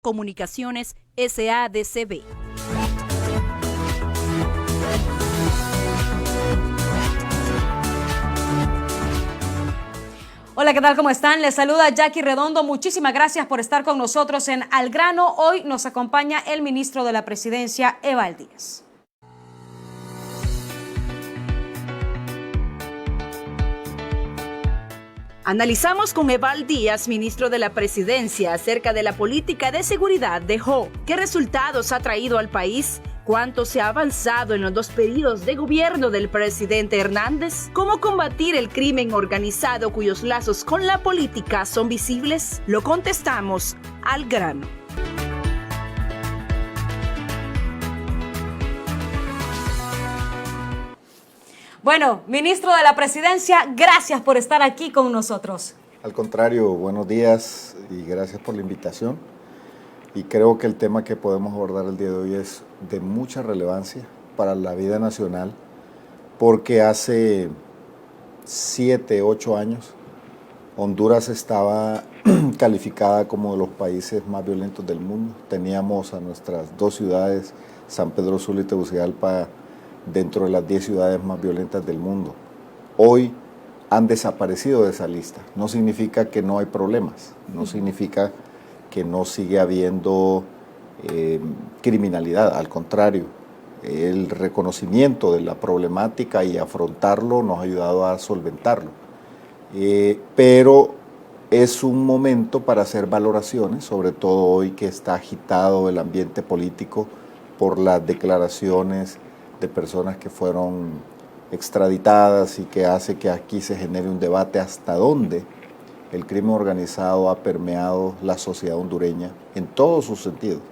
Comunicaciones SADCB. Hola, ¿qué tal? ¿Cómo están? Les saluda Jackie Redondo. Muchísimas gracias por estar con nosotros en Al Grano. Hoy nos acompaña el ministro de la Presidencia, Eval Díaz. Analizamos con Eval Díaz, ministro de la Presidencia, acerca de la política de seguridad de JO. ¿Qué resultados ha traído al país? ¿Cuánto se ha avanzado en los 2 periodos de gobierno del presidente Hernández? ¿Cómo combatir el crimen organizado cuyos lazos con la política son visibles? Lo contestamos al grano. Bueno, ministro de la Presidencia, gracias por estar aquí con nosotros. Al contrario, buenos días y gracias por la invitación. Y creo que el tema que podemos abordar el día de hoy es de mucha relevancia para la vida nacional, porque hace 7, 8 años Honduras estaba calificada como de los países más violentos del mundo. Teníamos a nuestras 2 ciudades, San Pedro Sula y Tegucigalpa, dentro de las 10 ciudades más violentas del mundo. Hoy han desaparecido de esa lista. No significa que no hay problemas, no significa que no sigue habiendo criminalidad. Al contrario, el reconocimiento de la problemática y afrontarlo nos ha ayudado a solventarlo. Pero es un momento para hacer valoraciones, sobre todo hoy que está agitado el ambiente político por las declaraciones de personas que fueron extraditadas y que hace que aquí se genere un debate hasta dónde el crimen organizado ha permeado la sociedad hondureña en todos sus sentidos.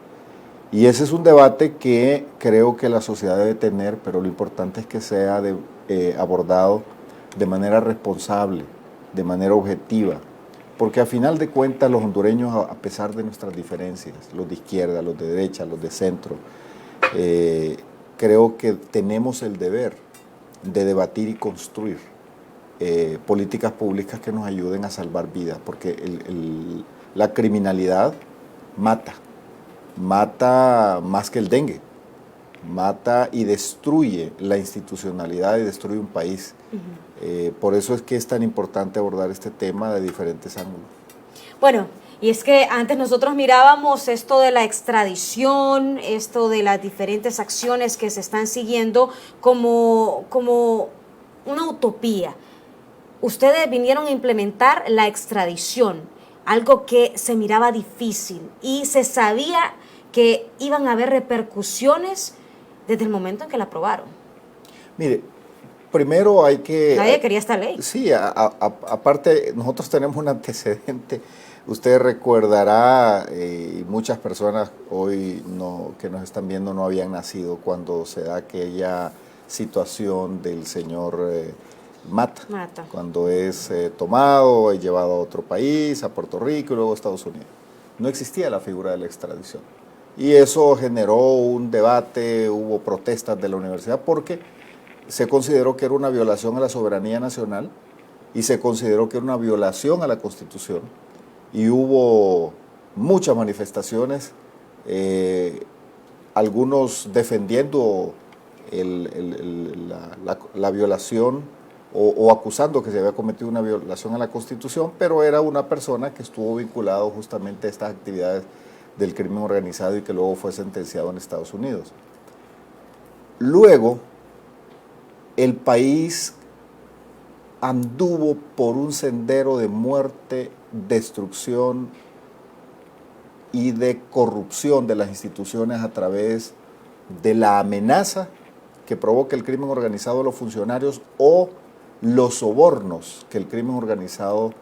Y ese es un debate que creo que la sociedad debe tener, pero lo importante es que sea abordado de manera responsable, de manera objetiva, porque a final de cuentas los hondureños, a pesar de nuestras diferencias, los de izquierda, los de derecha, los de centro, creo que tenemos el deber de debatir y construir políticas públicas que nos ayuden a salvar vidas, porque la criminalidad mata más que el dengue, mata y destruye la institucionalidad y destruye un país. Por eso es que es tan importante abordar este tema de diferentes ángulos. Bueno, y es que antes nosotros mirábamos esto de la extradición, esto de las diferentes acciones que se están siguiendo como una utopía. Ustedes vinieron a implementar la extradición, algo que se miraba difícil y se sabía que iban a haber repercusiones desde el momento en que la aprobaron. Mire, primero hay que... Nadie quería esta ley. Sí, aparte nosotros tenemos un antecedente. Usted recordará, y muchas personas hoy que nos están viendo no habían nacido cuando se da aquella situación del señor Mata, cuando es tomado y llevado a otro país, a Puerto Rico y luego a Estados Unidos. No existía la figura de la extradición. Y eso generó un debate, hubo protestas de la universidad porque se consideró que era una violación a la soberanía nacional y se consideró que era una violación a la Constitución. Y hubo muchas manifestaciones, algunos defendiendo la violación o acusando que se había cometido una violación a la Constitución, pero era una persona que estuvo vinculado justamente a estas actividades del crimen organizado y que luego fue sentenciado en Estados Unidos. Luego, el país anduvo por un sendero de muerte, destrucción y de corrupción de las instituciones a través de la amenaza que provoca el crimen organizado a los funcionarios o los sobornos que el crimen organizado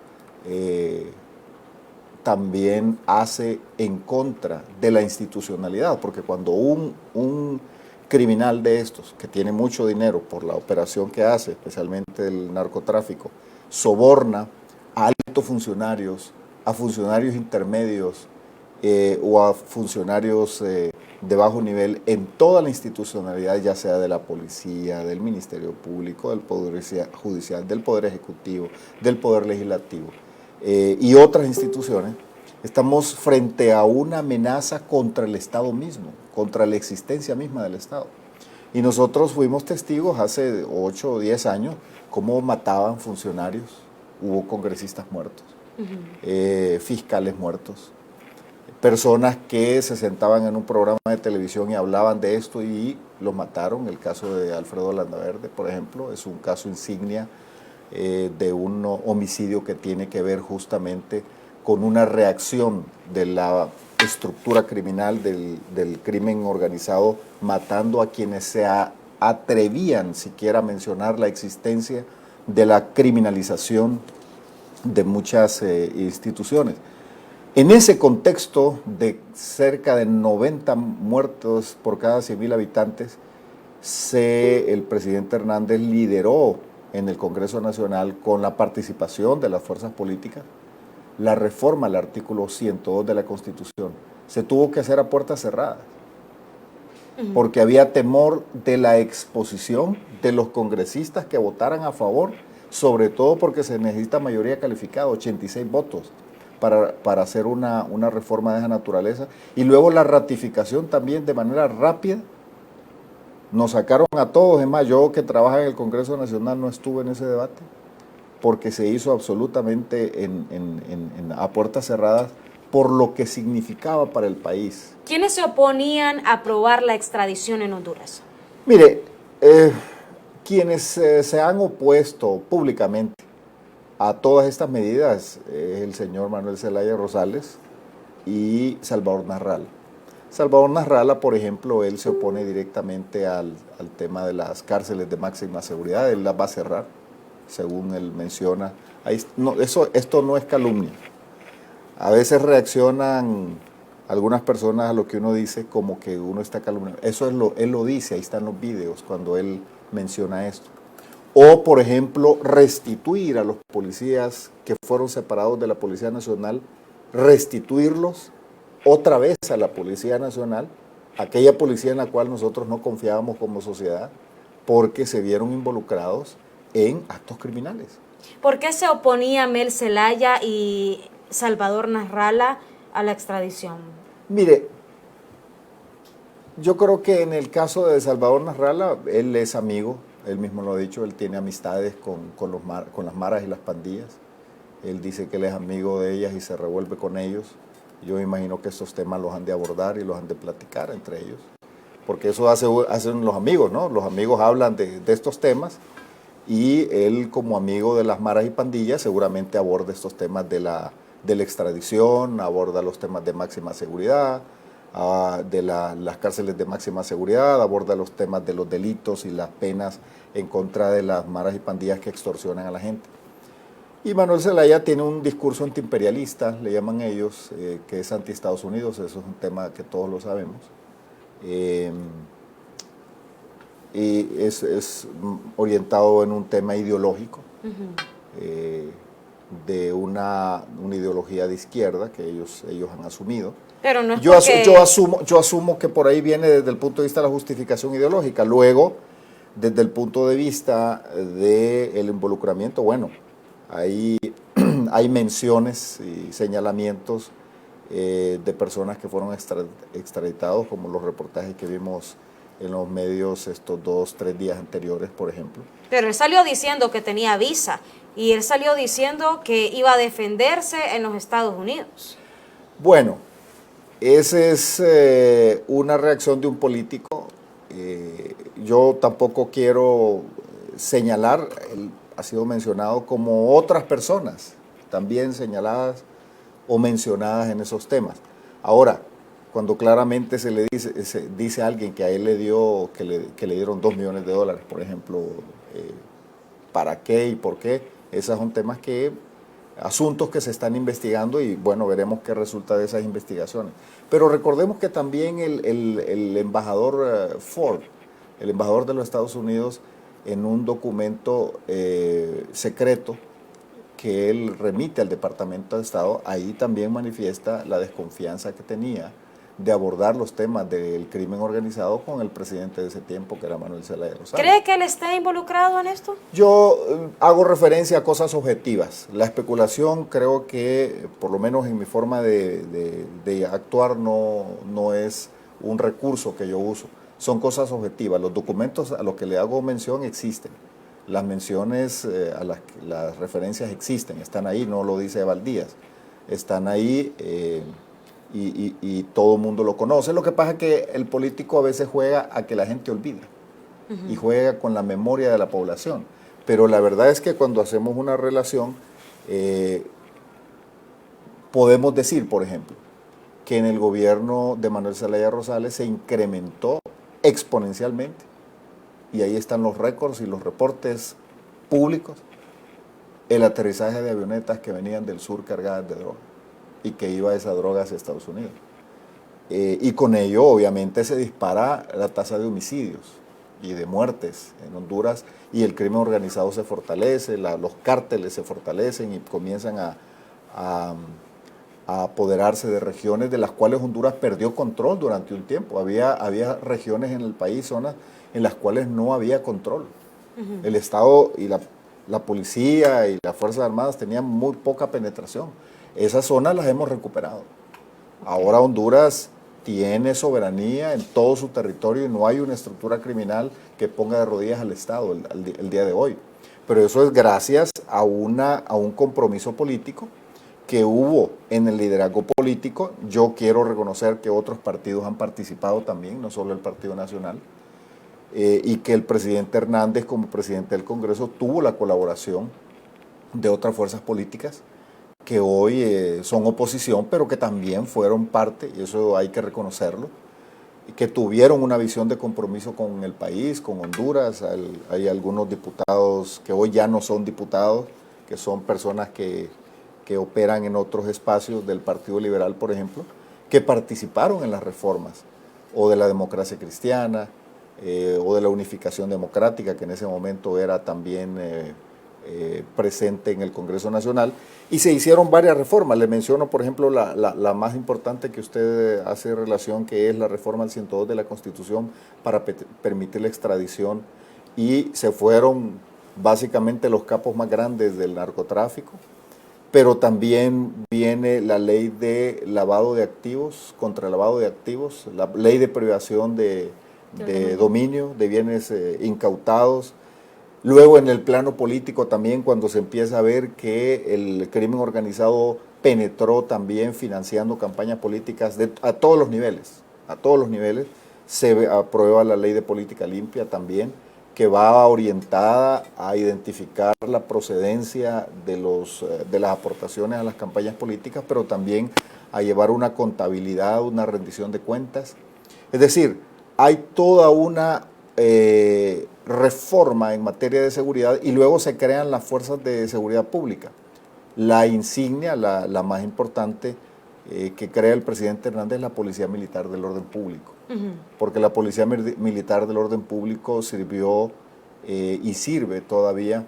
también hace en contra de la institucionalidad, porque cuando un criminal de estos, que tiene mucho dinero por la operación que hace, especialmente el narcotráfico, soborna a altos funcionarios, a funcionarios intermedios o a funcionarios de bajo nivel en toda la institucionalidad, ya sea de la policía, del Ministerio Público, del Poder Judicial, del Poder Ejecutivo, del Poder Legislativo y otras instituciones, Estamos frente a una amenaza contra el Estado mismo, contra la existencia misma del Estado. Y nosotros fuimos testigos hace 8 o 10 años cómo mataban funcionarios, hubo congresistas muertos, fiscales muertos, personas que se sentaban en un programa de televisión y hablaban de esto y los mataron. El caso de Alfredo Landaverde, por ejemplo, es un caso insignia de un homicidio que tiene que ver justamente con una reacción de la estructura criminal del crimen organizado, matando a quienes se atrevían siquiera a mencionar la existencia de la criminalización de muchas instituciones. En ese contexto de cerca de 90 muertos por cada 100.000 habitantes, el presidente Hernández lideró en el Congreso Nacional, con la participación de las fuerzas políticas, la reforma al artículo 102 de la Constitución. Se tuvo que hacer a puertas cerradas, porque había temor de la exposición de los congresistas que votaran a favor, sobre todo porque se necesita mayoría calificada, 86 votos, para hacer una reforma de esa naturaleza. Y luego la ratificación también de manera rápida. Nos sacaron a todos, es más, yo que trabajo en el Congreso Nacional no estuve en ese debate, porque se hizo absolutamente a puertas cerradas por lo que significaba para el país. ¿Quiénes se oponían a aprobar la extradición en Honduras? Mire, quienes se han opuesto públicamente a todas estas medidas es el señor Manuel Zelaya Rosales y Salvador Narrala. Salvador Narrala, por ejemplo, él se opone directamente al tema de las cárceles de máxima seguridad, él las va a cerrar, según él menciona. Esto no es calumnia. A veces reaccionan algunas personas a lo que uno dice como que uno está calumniando. Él lo dice, ahí están los videos cuando él menciona esto. O, por ejemplo, restituir a los policías que fueron separados de la Policía Nacional, restituirlos otra vez a la Policía Nacional, aquella policía en la cual nosotros no confiábamos como sociedad, porque se vieron involucrados en actos criminales. ¿Por qué se oponía Mel Zelaya y Salvador Narrala a la extradición? Mire, yo creo que en el caso de Salvador Narrala, él es amigo, él mismo lo ha dicho, él tiene amistades con las maras y las pandillas. Él dice que él es amigo de ellas y se revuelve con ellos. Yo me imagino que estos temas los han de abordar y los han de platicar entre ellos, porque eso hacen los amigos, ¿no? Los amigos hablan de estos temas y él, como amigo de las maras y pandillas, seguramente aborda estos temas de la extradición, aborda los temas de máxima seguridad, de las cárceles de máxima seguridad, aborda los temas de los delitos y las penas en contra de las maras y pandillas que extorsionan a la gente. Y Manuel Zelaya tiene un discurso antiimperialista, le llaman ellos, que es anti-Estados Unidos, eso es un tema que todos lo sabemos. Y es orientado en un tema ideológico, de una ideología de izquierda que ellos han asumido. Pero no es yo asumo que por ahí viene desde el punto de vista de la justificación ideológica. Luego, desde el punto de vista del involucramiento, bueno, hay menciones y señalamientos de personas que fueron extraditados, como los reportajes que vimos en los medios estos 2-3 días anteriores, por ejemplo. Pero él salió diciendo que tenía visa y él salió diciendo que iba a defenderse en los Estados Unidos. Bueno, esa es una reacción de un político. Yo tampoco quiero señalar, él ha sido mencionado como otras personas, también señaladas o mencionadas en esos temas. Ahora, cuando claramente se dice a alguien que a él le dieron $2 millones, por ejemplo, ¿para qué y por qué? Esos son temas asuntos que se están investigando y bueno, veremos qué resulta de esas investigaciones. Pero recordemos que también el embajador Ford, el embajador de los Estados Unidos, en un documento secreto que él remite al Departamento de Estado, ahí también manifiesta la desconfianza que tenía de abordar los temas del crimen organizado con el presidente de ese tiempo, que era Manuel Zelaya Rosales. ¿Cree que él está involucrado en esto? Yo hago referencia a cosas objetivas. La especulación creo que, por lo menos en mi forma de actuar, no es un recurso que yo uso. Son cosas objetivas. Los documentos a los que le hago mención existen. Las menciones, las referencias existen, están ahí, no lo dice Valdías. Están ahí y todo el mundo lo conoce. Lo que pasa es que el político a veces juega a que la gente olvida y juega con la memoria de la población. Pero la verdad es que cuando hacemos una relación, podemos decir, por ejemplo, que en el gobierno de Manuel Zelaya Rosales se incrementó exponencialmente, y ahí están los récords y los reportes públicos, el aterrizaje de avionetas que venían del sur cargadas de droga y que iba esa droga hacia Estados Unidos. Y con ello obviamente se dispara la tasa de homicidios y de muertes en Honduras, y el crimen organizado se fortalece, los cárteles se fortalecen y comienzan a apoderarse de regiones de las cuales Honduras perdió control durante un tiempo. Había regiones en el país, zonas en las cuales no había control. El Estado y la policía y las Fuerzas Armadas tenían muy poca penetración. Esas zonas las hemos recuperado. Ahora Honduras tiene soberanía en todo su territorio y no hay una estructura criminal que ponga de rodillas al Estado el día de hoy. Pero eso es gracias a un compromiso político que hubo en el liderazgo político. Yo quiero reconocer que otros partidos han participado también, no solo el Partido Nacional, y que el presidente Hernández, como presidente del Congreso, tuvo la colaboración de otras fuerzas políticas que hoy son oposición, pero que también fueron parte, y eso hay que reconocerlo, y que tuvieron una visión de compromiso con el país, con Honduras. Hay algunos diputados que hoy ya no son diputados, que son personas que operan en otros espacios del Partido Liberal, por ejemplo, que participaron en las reformas, o de la democracia cristiana, o de la unificación democrática, que en ese momento era también presente en el Congreso Nacional, y se hicieron varias reformas. Le menciono, por ejemplo, la más importante que usted hace relación, que es la reforma al 102 de la Constitución para permitir la extradición, y se fueron básicamente los capos más grandes del narcotráfico. Pero también viene la ley de lavado de activos, contra el lavado de activos, la ley de privación de dominio de bienes incautados. Luego en el plano político también, cuando se empieza a ver que el crimen organizado penetró también financiando campañas políticas a todos los niveles, se aprueba la ley de política limpia también, que va orientada a identificar la procedencia de las aportaciones a las campañas políticas, pero también a llevar una contabilidad, una rendición de cuentas. Es decir, hay toda una reforma en materia de seguridad, y luego se crean las fuerzas de seguridad pública. La insignia, la más importante que crea el presidente Hernández, es la Policía Militar del Orden Público. Porque la Policía Militar del Orden Público sirvió y sirve todavía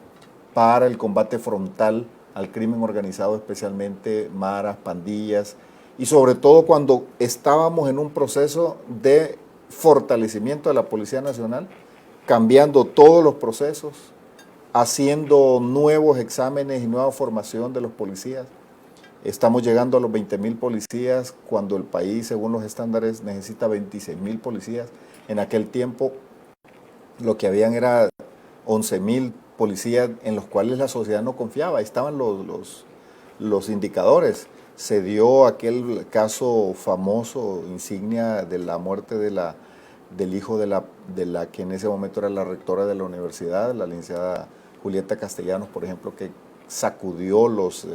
para el combate frontal al crimen organizado, especialmente maras, pandillas, y sobre todo cuando estábamos en un proceso de fortalecimiento de la Policía Nacional, cambiando todos los procesos, haciendo nuevos exámenes y nueva formación de los policías. Estamos llegando a los 20.000 policías cuando el país, según los estándares, necesita 26.000 policías. En aquel tiempo lo que habían era 11.000 policías en los cuales la sociedad no confiaba. Ahí estaban los indicadores. Se dio aquel caso famoso, insignia, de la muerte del hijo de la que en ese momento era la rectora de la universidad, la licenciada Julieta Castellanos, por ejemplo, que sacudió los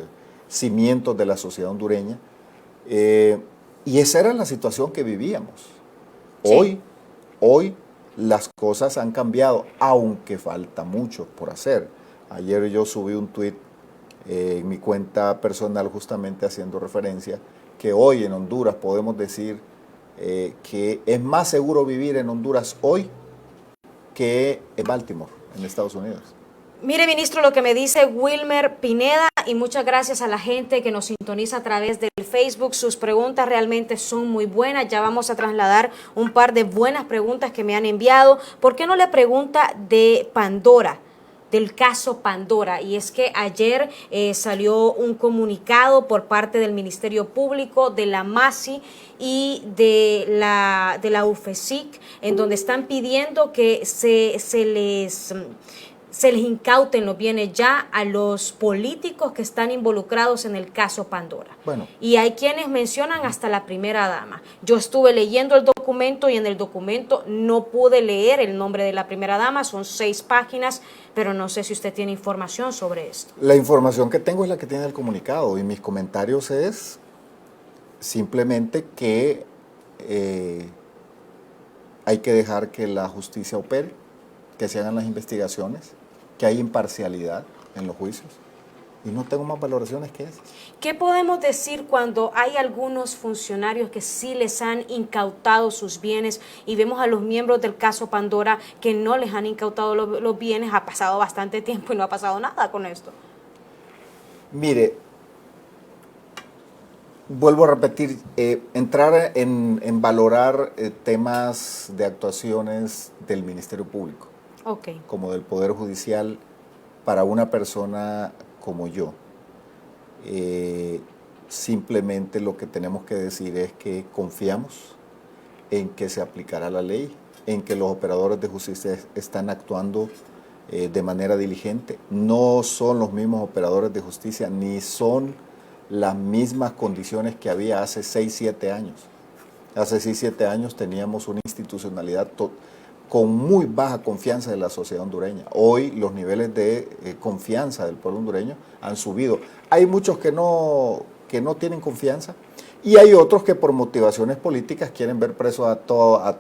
cimientos de la sociedad hondureña, y esa era la situación que vivíamos. Sí. Hoy las cosas han cambiado, aunque falta mucho por hacer. Ayer yo subí un tuit en mi cuenta personal justamente haciendo referencia que hoy en Honduras podemos decir que es más seguro vivir en Honduras hoy que en Baltimore, en Estados Unidos. Mire, ministro, lo que me dice Wilmer Pineda, y muchas gracias a la gente que nos sintoniza a través del Facebook. Sus preguntas realmente son muy buenas. Ya vamos a trasladar un par de buenas preguntas que me han enviado. ¿Por qué no le pregunta de Pandora? Del caso Pandora, y es que ayer salió un comunicado por parte del Ministerio Público, de la MASI y de la UFESIC, en donde están pidiendo que se les incauten los bienes ya a los políticos que están involucrados en el caso Pandora. Bueno. Y hay quienes mencionan hasta la primera dama. Yo estuve leyendo el documento y en el documento no pude leer el nombre de la primera dama, son 6 páginas, pero no sé si usted tiene información sobre esto. La información que tengo es la que tiene el comunicado y mis comentarios es simplemente que hay que dejar que la justicia opere, que se hagan las investigaciones, que hay imparcialidad en los juicios. Y no tengo más valoraciones que esas. ¿Qué podemos decir cuando hay algunos funcionarios que sí les han incautado sus bienes y vemos a los miembros del caso Pandora que no les han incautado los bienes? Ha pasado bastante tiempo y no ha pasado nada con esto. Mire, vuelvo a repetir, entrar en valorar temas de actuaciones del Ministerio Público, como del Poder Judicial, para una persona como yo, simplemente lo que tenemos que decir es que confiamos en que se aplicará la ley, en que los operadores de justicia están actuando de manera diligente. No son los mismos operadores de justicia, ni son las mismas condiciones que había hace 6, 7 años. Hace 6, 7 años teníamos una institucionalidad con muy baja confianza de la sociedad hondureña. Hoy los niveles de confianza del pueblo hondureño han subido. Hay muchos que no tienen confianza y hay otros que por motivaciones políticas quieren ver preso a toda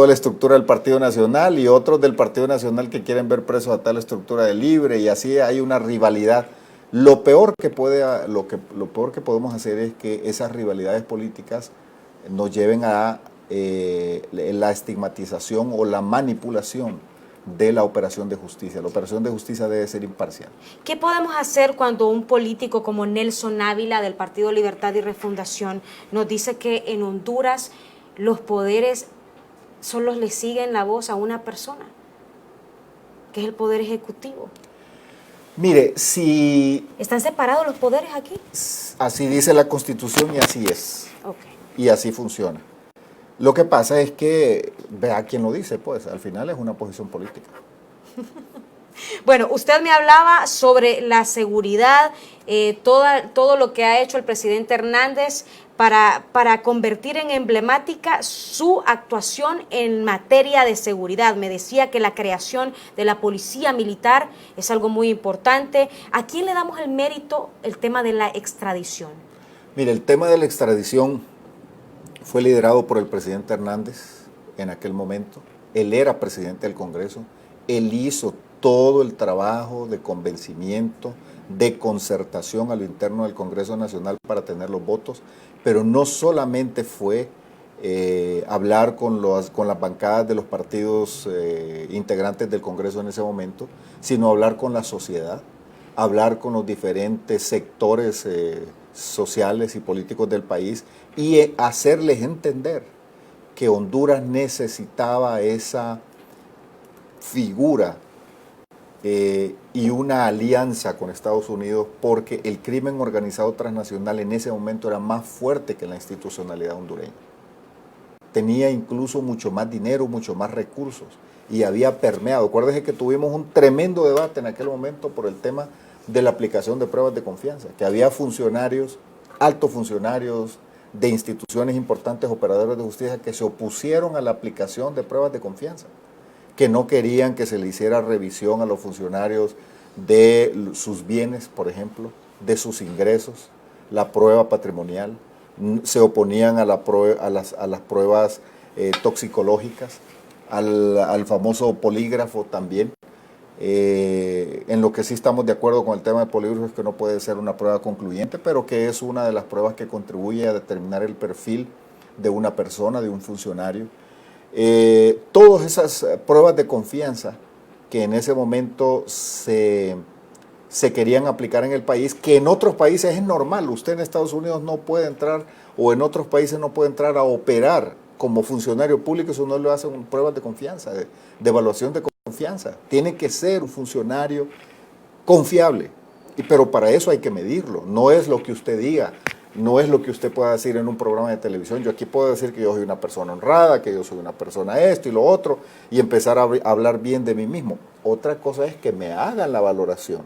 la estructura del Partido Nacional, y otros del Partido Nacional que quieren ver preso a tal estructura de Libre, y así hay una rivalidad. Lo peor que podemos hacer es que esas rivalidades políticas nos lleven a la estigmatización o la manipulación de la operación de justicia. La operación de justicia debe ser imparcial. ¿Qué podemos hacer cuando un político como Nelson Ávila del Partido Libertad y Refundación nos dice que en Honduras los poderes solo le siguen la voz a una persona, que es el Poder Ejecutivo? Mire, si... ¿Están separados los poderes aquí? Así dice la Constitución y así es. Y así funciona. Lo que pasa es que, vea quién lo dice, pues al final es una posición política. Bueno, usted me hablaba sobre la seguridad, todo lo que ha hecho el presidente Hernández para convertir en emblemática su actuación en materia de seguridad. Me decía que la creación de la policía militar es algo muy importante. ¿A quién le damos el mérito el tema de la extradición? Mire, el tema de la extradición fue liderado por el presidente Hernández en aquel momento. Él era presidente del Congreso. Él hizo todo el trabajo de convencimiento, de concertación a lo interno del Congreso Nacional para tener los votos, pero no solamente fue hablar con las bancadas de los partidos integrantes del Congreso en ese momento, sino hablar con la sociedad, hablar con los diferentes sectores sociales y políticos del país y hacerles entender que Honduras necesitaba esa figura y una alianza con Estados Unidos, porque el crimen organizado transnacional en ese momento era más fuerte que la institucionalidad hondureña. Tenía incluso mucho más dinero, mucho más recursos y había permeado. Acuérdense que tuvimos un tremendo debate en aquel momento por el tema de la aplicación de pruebas de confianza, que había funcionarios, altos funcionarios de instituciones importantes, operadores de justicia, que se opusieron a la aplicación de pruebas de confianza, que no querían que se le hiciera revisión a los funcionarios de sus bienes, por ejemplo, de sus ingresos, la prueba patrimonial, se oponían a las pruebas toxicológicas, al famoso polígrafo también. En lo que sí estamos de acuerdo con el tema del polígrafo es que no puede ser una prueba concluyente, pero que es una de las pruebas que contribuye a determinar el perfil de una persona, de un funcionario. Todas esas pruebas de confianza que en ese momento se se querían aplicar en el país, que en otros países es normal. Usted en Estados Unidos no puede entrar, o en otros países no puede entrar a operar como funcionario público si no le hacen pruebas de confianza, de evaluación de confianza. Tiene que ser un funcionario confiable, pero para eso hay que medirlo. No es lo que usted diga, no es lo que usted pueda decir en un programa de televisión. Yo aquí puedo decir que yo soy una persona honrada, que yo soy una persona esto y lo otro, y empezar a hablar bien de mí mismo. Otra cosa es que me hagan la valoración,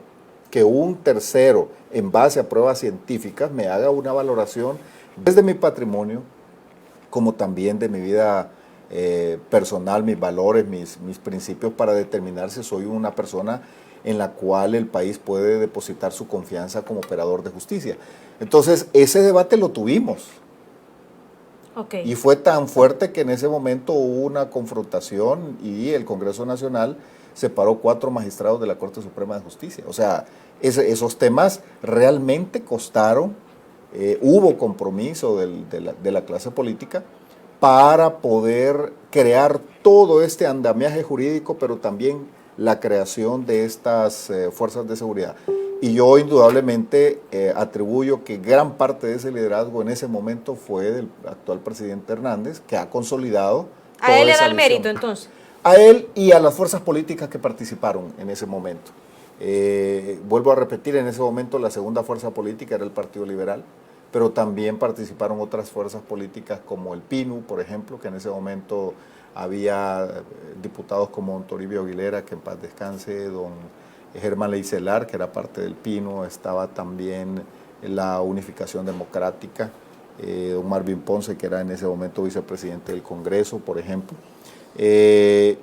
que un tercero, en base a pruebas científicas, me haga una valoración desde mi patrimonio, como también de mi vida personal, mis valores, mis principios, para determinar si soy una persona en la cual el país puede depositar su confianza como operador de justicia. Entonces, ese debate lo tuvimos. Okay. Y fue tan fuerte que en ese momento hubo una confrontación y el Congreso Nacional separó 4 magistrados de la Corte Suprema de Justicia. O sea, esos temas realmente costaron, hubo compromiso de la clase política para poder crear todo este andamiaje jurídico, pero también la creación de estas fuerzas de seguridad. Y yo indudablemente atribuyo que gran parte de ese liderazgo en ese momento fue del actual presidente Hernández, que ha consolidado. ¿A él le da el mérito entonces? A él y a las fuerzas políticas que participaron en ese momento. Vuelvo a repetir, en ese momento la segunda fuerza política era el Partido Liberal, pero también participaron otras fuerzas políticas como el PINU, por ejemplo, que en ese momento había diputados como don Toribio Aguilera, que en paz descanse, don Germán Leicelar, que era parte del PINU, estaba también la Unificación Democrática, don Marvin Ponce, que era en ese momento vicepresidente del Congreso, por ejemplo, que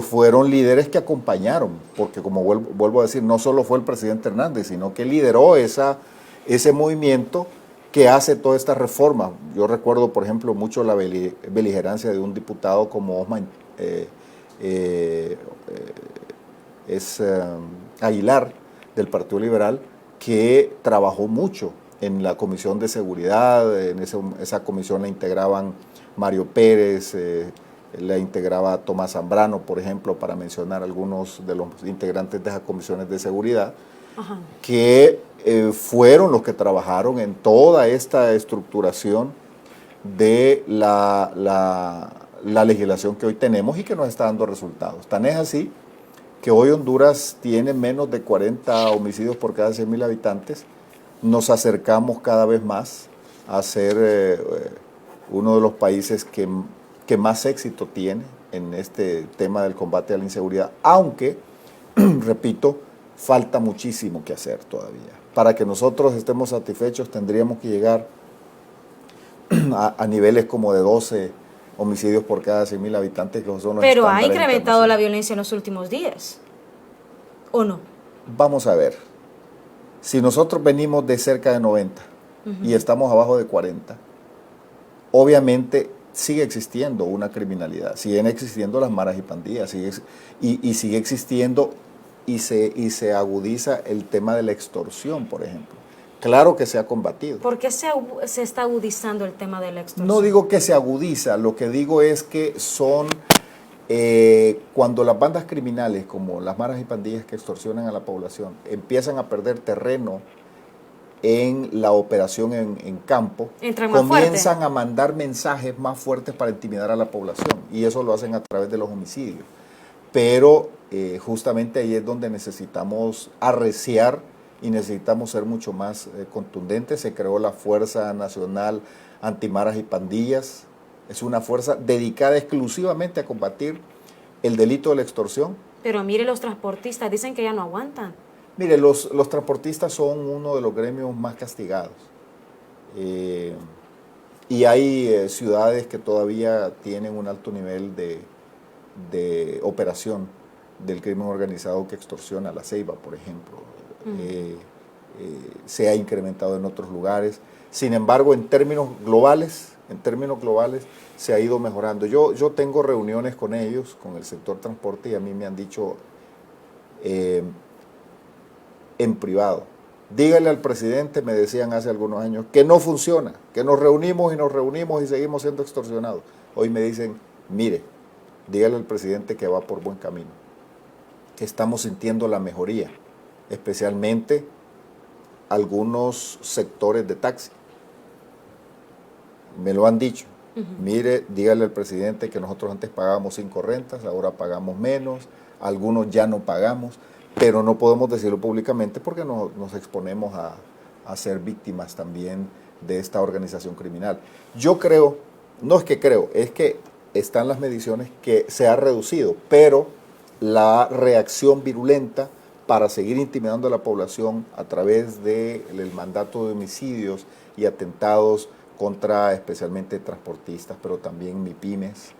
fueron líderes que acompañaron, porque como vuelvo a decir, no solo fue el presidente Hernández, sino que lideró ese movimiento que hace toda esta reforma. Yo recuerdo, por ejemplo, mucho la beligerancia de un diputado como Osman Aguilar, del Partido Liberal, que trabajó mucho en la Comisión de Seguridad. En esa comisión la integraban Mario Pérez, la integraba Tomás Zambrano, por ejemplo, para mencionar algunos de los integrantes de esas comisiones de seguridad. Ajá. Que fueron los que trabajaron en toda esta estructuración de la legislación que hoy tenemos y que nos está dando resultados. Tan es así que hoy Honduras tiene menos de 40 homicidios por cada 100.000 habitantes. Nos acercamos cada vez más a ser uno de los países que más éxito tiene en este tema del combate a la inseguridad, aunque, repito, falta muchísimo que hacer todavía. Para que nosotros estemos satisfechos tendríamos que llegar a niveles como de 12 homicidios por cada 100.000 habitantes, que son los Pero ha incrementado la violencia en los últimos días, ¿o no? Vamos a ver. Si nosotros venimos de cerca de 90 y estamos abajo de 40, obviamente sigue existiendo una criminalidad, siguen existiendo las maras y pandillas, y sigue existiendo y se agudiza el tema de la extorsión, por ejemplo. Claro que se ha combatido. ¿Por qué se está agudizando el tema de la extorsión? No digo que se agudiza, lo que digo es que son cuando las bandas criminales, como las maras y pandillas que extorsionan a la población, empiezan a perder terreno en la operación en campo, comienzan a mandar mensajes más fuertes para intimidar a la población, y eso lo hacen a través de los homicidios. Pero justamente ahí es donde necesitamos arreciar y necesitamos ser mucho más contundentes. Se creó la Fuerza Nacional Antimaras y Pandillas. Es una fuerza dedicada exclusivamente a combatir el delito de la extorsión. Pero mire, los transportistas dicen que ya no aguantan. Mire, los transportistas son uno de los gremios más castigados. Y hay ciudades que todavía tienen un alto nivel de operación del crimen organizado que extorsiona. La Ceiba, por ejemplo, se ha incrementado en otros lugares. Sin embargo, en términos globales se ha ido mejorando. Yo tengo reuniones con ellos, con el sector transporte, y a mí me han dicho en privado: dígale al presidente, me decían hace algunos años, que no funciona, que nos reunimos y seguimos siendo extorsionados. Hoy me dicen: mire, dígale al presidente que va por buen camino, que estamos sintiendo la mejoría. especialmente algunos sectores de taxi. Me lo han dicho. Mire, dígale al presidente que nosotros antes pagábamos 5 rentas, ahora pagamos menos, algunos ya no pagamos, pero no podemos decirlo públicamente porque nos exponemos a ser víctimas también de esta organización criminal. Yo creo, no es que creo, es que están las mediciones que se ha reducido, pero la reacción virulenta para seguir intimidando a la población a través del mandato de homicidios y atentados contra especialmente transportistas, pero también MIPYMES.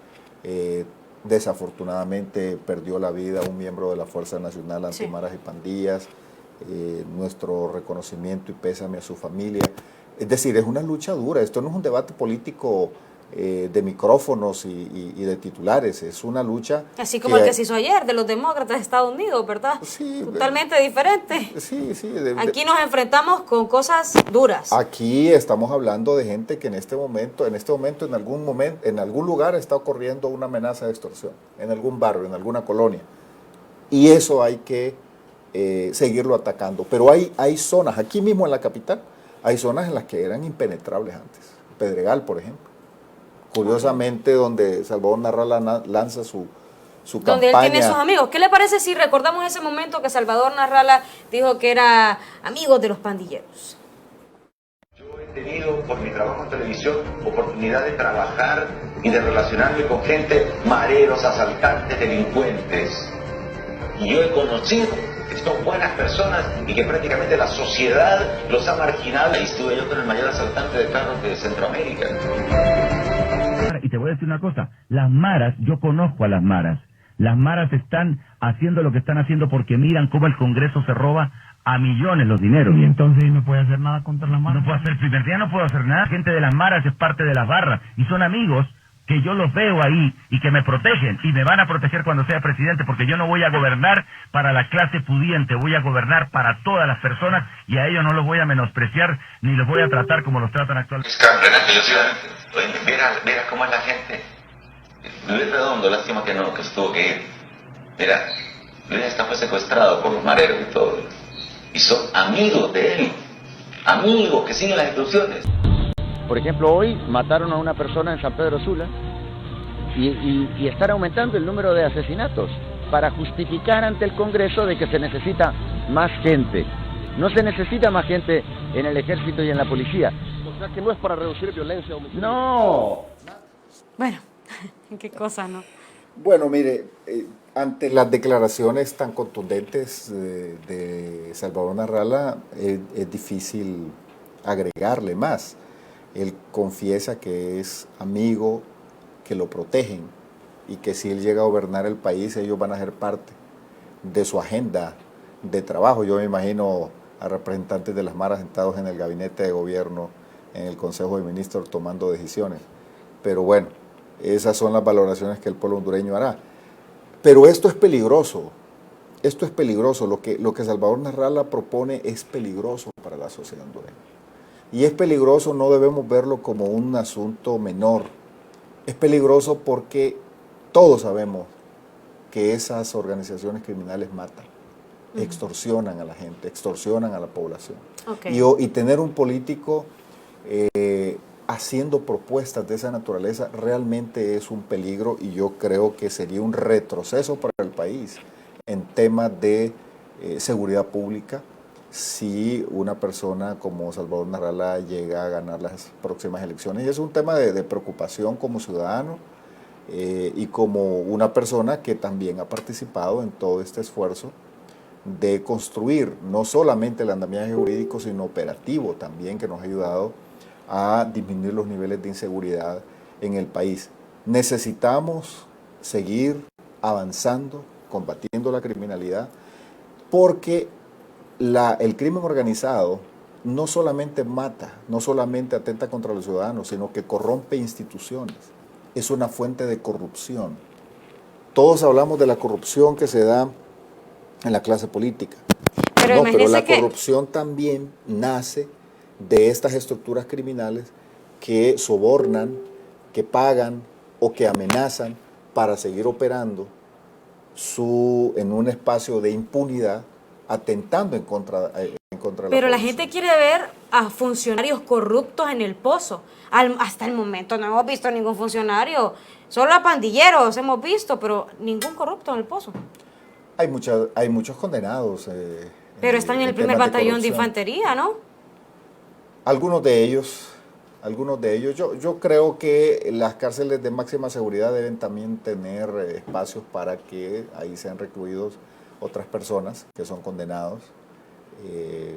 Desafortunadamente perdió la vida un miembro de la Fuerza Nacional Antimaras y Pandillas. Nuestro reconocimiento y pésame a su familia. Es decir, es una lucha dura. Esto no es un debate político de micrófonos y de titulares, es una lucha... Así como el que se hizo ayer de los demócratas de Estados Unidos, ¿verdad? Sí, totalmente diferente. Sí. Aquí nos enfrentamos con cosas duras. Aquí estamos hablando de gente que en este momento, en algún lugar está ocurriendo una amenaza de extorsión, en algún barrio, en alguna colonia. Y eso hay que seguirlo atacando. Pero hay zonas, aquí mismo en la capital, hay zonas en las que eran impenetrables antes. Pedregal, por ejemplo. Curiosamente, donde Salvador Narrala lanza su campaña. Donde él tiene sus amigos. ¿Qué le parece si recordamos ese momento que Salvador Narrala dijo que era amigo de los pandilleros? Yo he tenido, por mi trabajo en televisión, oportunidad de trabajar y de relacionarme con gente, mareros, asaltantes, delincuentes. Y yo he conocido que son buenas personas y que prácticamente la sociedad los ha marginado. Ahí estuve yo con el mayor asaltante de carros de Centroamérica. Y te voy a decir una cosa, las maras, yo conozco a las maras están haciendo lo que están haciendo porque miran cómo el Congreso se roba a millones los dineros. Y entonces no puede hacer nada contra las maras. No puedo hacer, primer día no puedo hacer nada, gente de las maras es parte de las barras y son amigos que yo los veo ahí y que me protegen y me van a proteger cuando sea presidente porque yo no voy a gobernar para la clase pudiente, voy a gobernar para todas las personas y a ellos no los voy a menospreciar ni los voy a tratar como los tratan actualmente. Mira cómo es la gente. Luis Redondo, lástima que se tuvo que ir. Mira, Luis fue secuestrado por los mareros y todo. Y son amigos de él, amigos que siguen las instrucciones. Por ejemplo, hoy mataron a una persona en San Pedro Sula y están aumentando el número de asesinatos para justificar ante el Congreso de que se necesita más gente. No se necesita más gente en el ejército y en la policía. O sea, que no es para reducir violencia o homicidio. No. Bueno, qué cosa, ¿no? Bueno, mire, ante las declaraciones tan contundentes de Salvador Narrala, es difícil agregarle más. Él confiesa que es amigo, que lo protegen y que si él llega a gobernar el país, ellos van a ser parte de su agenda de trabajo. Yo me imagino a representantes de las maras sentados en el gabinete de gobierno, en el Consejo de Ministros, tomando decisiones. Pero bueno, esas son las valoraciones que el pueblo hondureño hará. Pero esto es peligroso. Esto es peligroso. Lo que Salvador Narrala propone es peligroso para la sociedad hondureña. Y es peligroso, no debemos verlo como un asunto menor. Es peligroso porque todos sabemos que esas organizaciones criminales matan, extorsionan a la gente, extorsionan a la población. Okay. Y tener un político haciendo propuestas de esa naturaleza realmente es un peligro y yo creo que sería un retroceso para el país en temas de seguridad pública si una persona como Salvador Narrala llega a ganar las próximas elecciones. Y es un tema de preocupación como ciudadano y como una persona que también ha participado en todo este esfuerzo de construir no solamente el andamiaje jurídico, sino operativo también, que nos ha ayudado a disminuir los niveles de inseguridad en el país. Necesitamos seguir avanzando, combatiendo la criminalidad, porque el crimen organizado no solamente mata, no solamente atenta contra los ciudadanos, sino que corrompe instituciones. Es una fuente de corrupción. Todos hablamos de la corrupción que se da en la clase política. Pero la corrupción también nace de estas estructuras criminales que sobornan, que pagan o que amenazan para seguir operando en un espacio de impunidad atentando en contra de Pero la población. gente quiere ver a funcionarios corruptos en el pozo. Hasta el momento no hemos visto ningún funcionario, solo a pandilleros hemos visto, pero ningún corrupto en el pozo. Hay muchos condenados. Pero están en el primer temas batallón de corrupción. infantería, ¿no? Algunos de ellos. Yo creo que las cárceles de máxima seguridad deben también tener espacios para que ahí sean recluidos otras personas que son condenados.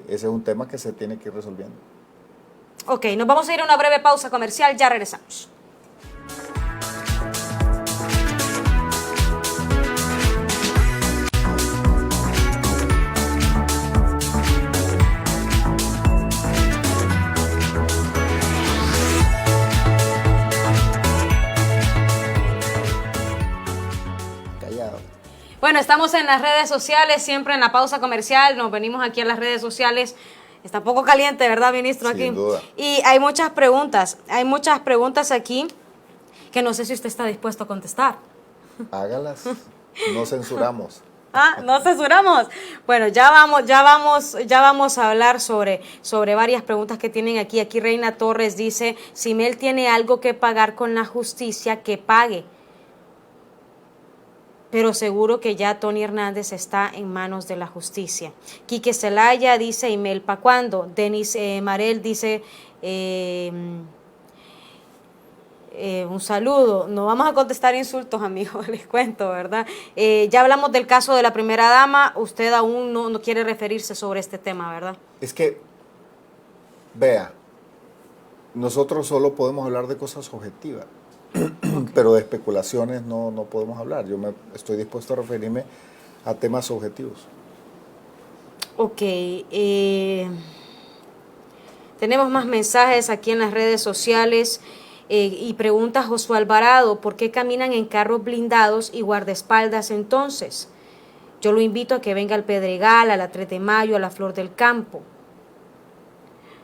Ese es un tema que se tiene que ir resolviendo. Ok, nos vamos a ir a una breve pausa comercial, ya regresamos. Callado. Bueno, estamos en las redes sociales, siempre en la pausa comercial, nos venimos aquí a las redes sociales. Está un poco caliente, ¿verdad, ministro? Aquí. Sin duda. Y hay muchas preguntas aquí que no sé si usted está dispuesto a contestar. Hágalas. No censuramos. Ah, no censuramos. Bueno, ya vamos a hablar sobre varias preguntas que tienen aquí. Aquí Reina Torres dice, si Mel tiene algo que pagar con la justicia, que pague. Pero seguro que ya Tony Hernández está en manos de la justicia. Quique Celaya dice, Imel, ¿pa' cuándo? Denis Marel dice, un saludo. No vamos a contestar insultos, amigos, les cuento, ¿verdad? Ya hablamos del caso de la primera dama, usted aún no quiere referirse sobre este tema, ¿verdad? Es que, vea, nosotros solo podemos hablar de cosas objetivas. Pero de especulaciones no podemos hablar. Estoy dispuesto a referirme a temas objetivos. Ok. Tenemos más mensajes aquí en las redes sociales y pregunta Josué Alvarado, ¿por qué caminan en carros blindados y guardaespaldas entonces? Yo lo invito a que venga al Pedregal, a la 3 de Mayo, a la Flor del Campo.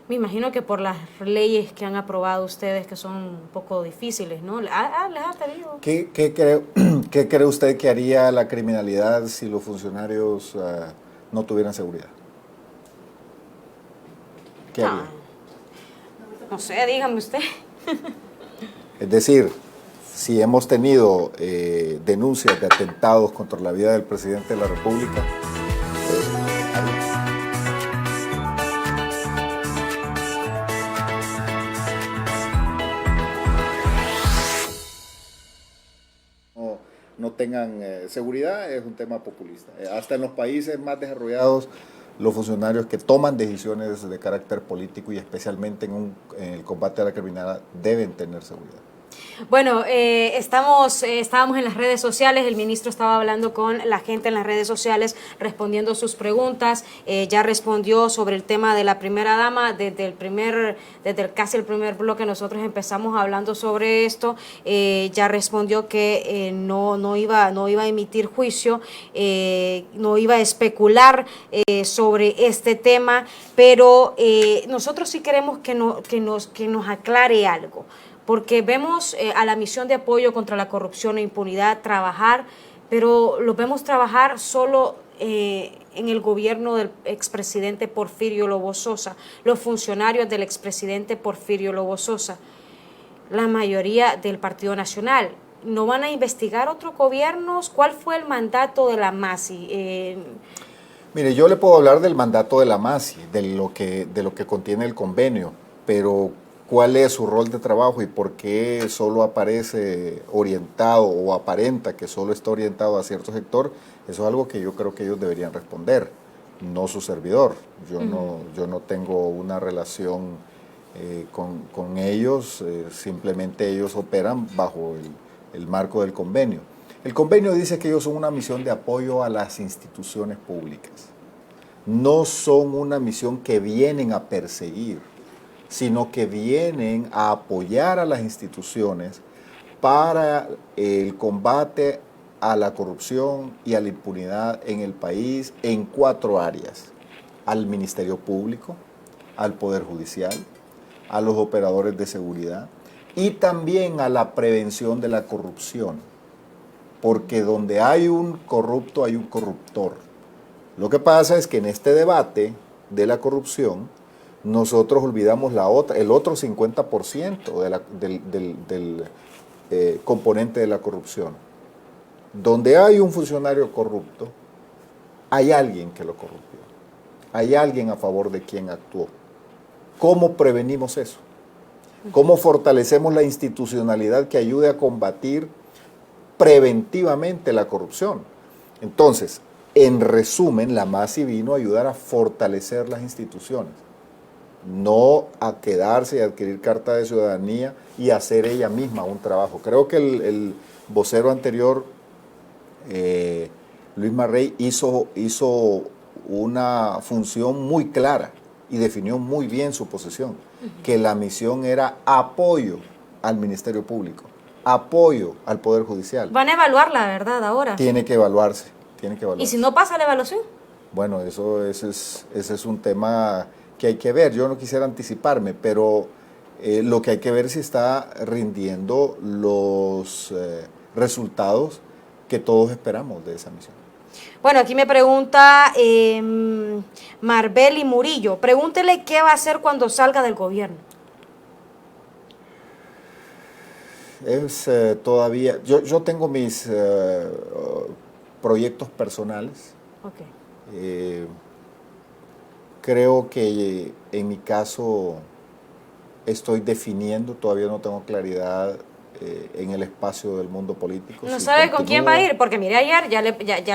Me imagino que por las leyes que han aprobado ustedes, que son un poco difíciles, ¿no? ¿Les ha tenido? ¿Qué cree usted que haría la criminalidad si los funcionarios no tuvieran seguridad? ¿Qué haría? No sé, dígame usted. Es decir, si hemos tenido denuncias de atentados contra la vida del presidente de la República, no tengan seguridad, es un tema populista. Hasta en los países más desarrollados, los funcionarios que toman decisiones de carácter político y especialmente en el combate a la criminalidad deben tener seguridad. Bueno, estábamos en las redes sociales, el ministro estaba hablando con la gente en las redes sociales, respondiendo sus preguntas, ya respondió sobre el tema de la primera dama, desde casi el primer bloque nosotros empezamos hablando sobre esto, ya respondió que no iba a emitir juicio, no iba a especular sobre este tema, pero nosotros sí queremos que nos aclare algo. Porque vemos a la misión de apoyo contra la corrupción e impunidad trabajar, pero lo vemos trabajar solo en el gobierno del expresidente Porfirio Lobo Sosa, los funcionarios del expresidente Porfirio Lobo Sosa, la mayoría del Partido Nacional. ¿No van a investigar otros gobiernos? ¿Cuál fue el mandato de la MASI? Mire, yo le puedo hablar del mandato de la MASI, de lo que contiene el convenio, pero cuál es su rol de trabajo y por qué solo aparece orientado o aparenta que solo está orientado a cierto sector, eso es algo que yo creo que ellos deberían responder, no su servidor. Yo no tengo una relación con ellos, simplemente ellos operan bajo el marco del convenio. El convenio dice que ellos son una misión de apoyo a las instituciones públicas, no son una misión que vienen a perseguir, sino que vienen a apoyar a las instituciones para el combate a la corrupción y a la impunidad en el país en 4 áreas: al Ministerio Público, al Poder Judicial, a los operadores de seguridad y también a la prevención de la corrupción, porque donde hay un corrupto hay un corruptor. Lo que pasa es que en este debate de la corrupción, nosotros olvidamos el otro 50% del componente de la corrupción. Donde hay un funcionario corrupto, hay alguien que lo corrompió. Hay alguien a favor de quien actuó. ¿Cómo prevenimos eso? ¿Cómo fortalecemos la institucionalidad que ayude a combatir preventivamente la corrupción? Entonces, en resumen, la MASI vino a ayudar a fortalecer las instituciones, no a quedarse y adquirir carta de ciudadanía y hacer ella misma un trabajo. Creo que el vocero anterior, Luis Marrey, hizo una función muy clara y definió muy bien su posición, que la misión era apoyo al Ministerio Público, apoyo al Poder Judicial. Van a evaluar la verdad ahora. Tiene que evaluarse. ¿Y si no pasa la evaluación? Bueno, ese es un tema que hay que ver. Yo no quisiera anticiparme, pero lo que hay que ver es si está rindiendo los resultados que todos esperamos de esa misión. Bueno, aquí me pregunta Marbeli Murillo. Pregúntele qué va a hacer cuando salga del gobierno. Es todavía... Yo tengo mis proyectos personales. Okay. Creo que en mi caso estoy definiendo, todavía no tengo claridad en el espacio del mundo político. ¿No sabe con quién va a ir? Porque mire, ayer ya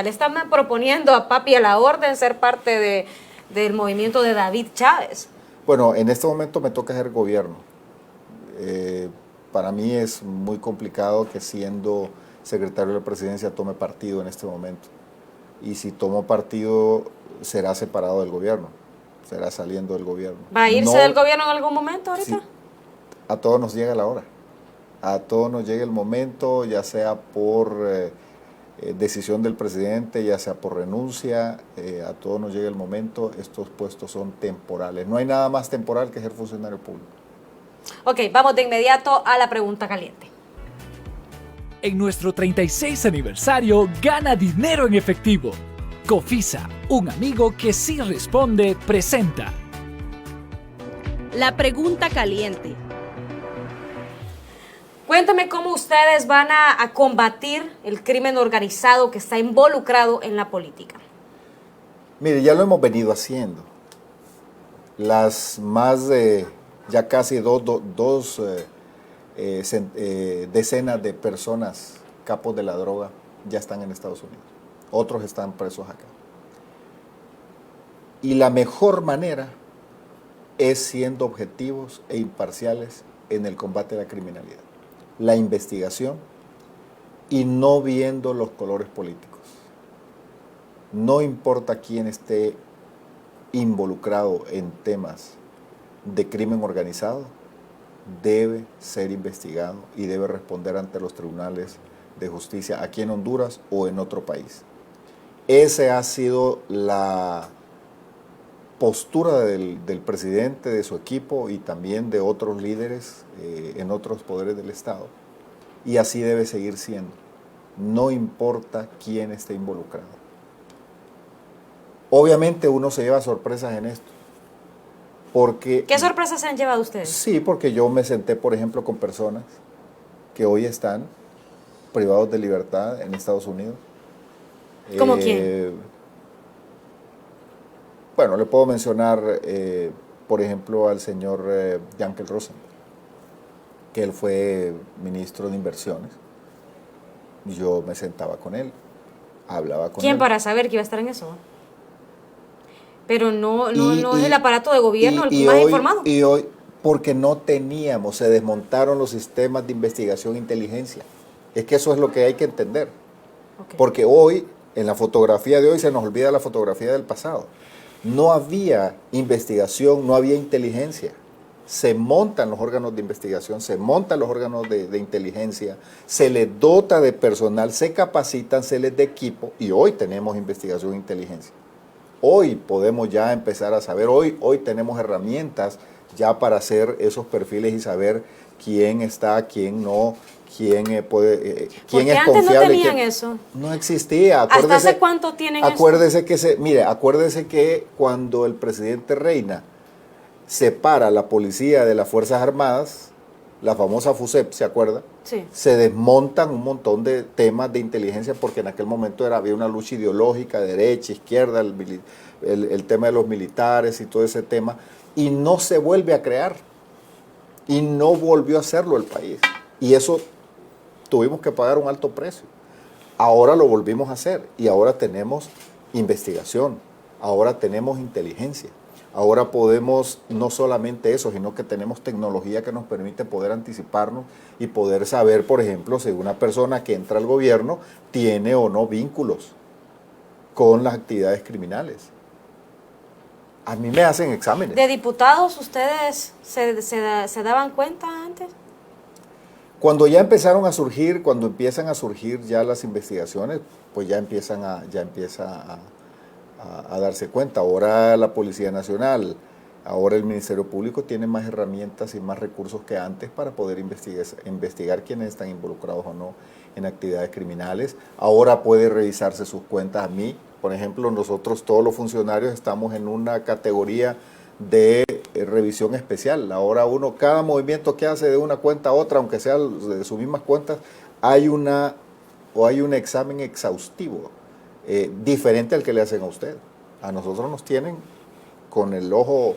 le están proponiendo a Papi a la Orden ser parte del movimiento de David Chávez. Bueno, en este momento me toca hacer gobierno. Para mí es muy complicado que siendo secretario de la presidencia tome partido en este momento. Y si tomo partido, será separado del gobierno, será saliendo del gobierno. ¿Va a irse del gobierno en algún momento ahorita? Sí, a todos nos llega la hora. A todos nos llega el momento, ya sea por decisión del presidente, ya sea por renuncia, a todos nos llega el momento. Estos puestos son temporales. No hay nada más temporal que ser funcionario público. Ok, vamos de inmediato a la pregunta caliente. En nuestro 36 aniversario, gana dinero en efectivo. Cofisa, un amigo que sí responde, presenta. La pregunta caliente. Cuéntame cómo ustedes van a combatir el crimen organizado que está involucrado en la política. Mire, ya lo hemos venido haciendo. Las más de ya casi dos decenas de personas, capos de la droga, ya están en Estados Unidos. Otros están presos acá. Y la mejor manera es siendo objetivos e imparciales en el combate a la criminalidad. La investigación y no viendo los colores políticos. No importa quién esté involucrado en temas de crimen organizado, debe ser investigado y debe responder ante los tribunales de justicia aquí en Honduras o en otro país. Esa ha sido la postura del presidente, de su equipo y también de otros líderes en otros poderes del Estado. Y así debe seguir siendo. No importa quién esté involucrado. Obviamente uno se lleva sorpresas en esto. Porque, ¿qué sorpresas se han llevado ustedes? Sí, porque yo me senté, por ejemplo, con personas que hoy están privados de libertad en Estados Unidos. ¿Cómo quién? Bueno, le puedo mencionar, por ejemplo, al señor Yankel Rosenberg, que él fue ministro de Inversiones. Yo me sentaba con él, hablaba con él. ¿Quién para saber que iba a estar en eso? Pero no es el aparato de gobierno el más informado. Y hoy, porque no teníamos, se desmontaron los sistemas de investigación e inteligencia. Es que eso es lo que hay que entender. Okay. Porque hoy, en la fotografía de hoy, se nos olvida la fotografía del pasado. No había investigación, no había inteligencia. Se montan los órganos de investigación, se montan los órganos de inteligencia, se les dota de personal, se capacitan, se les da equipo y hoy tenemos investigación e inteligencia. Hoy podemos ya empezar a saber, hoy tenemos herramientas ya para hacer esos perfiles y saber quién está, quién no, ¿Quién es Porque confiable? antes no tenían eso. No existía. ¿Hasta hace cuánto tienen eso? Acuérdese que cuando el presidente Reina separa la policía de las Fuerzas Armadas, la famosa FUSEP, ¿se acuerda? Sí. Se desmontan un montón de temas de inteligencia porque en aquel momento había una lucha ideológica, derecha, izquierda, el tema de los militares y todo ese tema, y no se vuelve a crear. Y no volvió a hacerlo el país. Y eso tuvimos que pagar un alto precio. Ahora lo volvimos a hacer y ahora tenemos investigación, ahora tenemos inteligencia. Ahora podemos, no solamente eso, sino que tenemos tecnología que nos permite poder anticiparnos y poder saber, por ejemplo, si una persona que entra al gobierno tiene o no vínculos con las actividades criminales. A mí me hacen exámenes. ¿De diputados ustedes se daban cuenta antes? Cuando ya empezaron a surgir, cuando empiezan a surgir ya las investigaciones, pues ya empieza a darse cuenta. Ahora la Policía Nacional, ahora el Ministerio Público tiene más herramientas y más recursos que antes para poder investigar quiénes están involucrados o no en actividades criminales. Ahora puede revisarse sus cuentas. A mí, por ejemplo, nosotros todos los funcionarios estamos en una categoría de revisión especial. Ahora cada movimiento que hace de una cuenta a otra, aunque sea de sus mismas cuentas, hay un examen exhaustivo, diferente al que le hacen a usted. A nosotros nos tienen con el ojo